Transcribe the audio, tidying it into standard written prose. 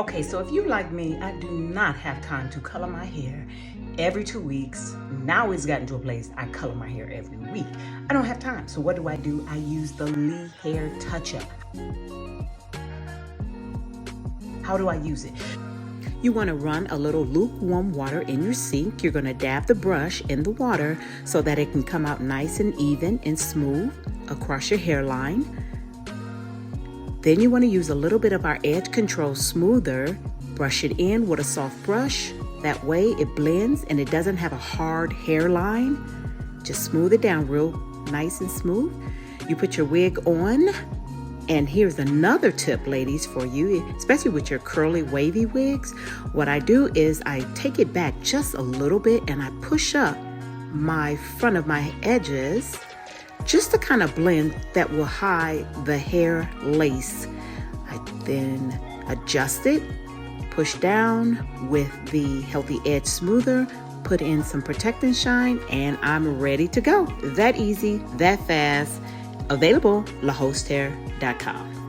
Okay, so if you like me, I do not have time to color my hair every 2 weeks. Now it's gotten to a place I color my hair every week. I don't have time. So what do? I use the Lee Hair Touch-Up. How do I use it? You want to run a little lukewarm water in your sink. You're going to dab the brush in the water so that it can come out nice and even and smooth across your hairline. Then you want to use a little bit of our Edge Control Smoother. Brush it in with a soft brush. That way it blends and it doesn't have a hard hairline. Just smooth it down real nice and smooth. You put your wig on. And here's another tip, ladies, for you, especially with your curly, wavy wigs. What I do is I take it back just a little bit and I push up my front of my edges just to kind of blend that will hide the hair lace. I then adjust it, push down with the Healthy Edge Smoother, put in some Protect and Shine, and I'm ready to go. That easy, that fast. Available, LeHostHair.com.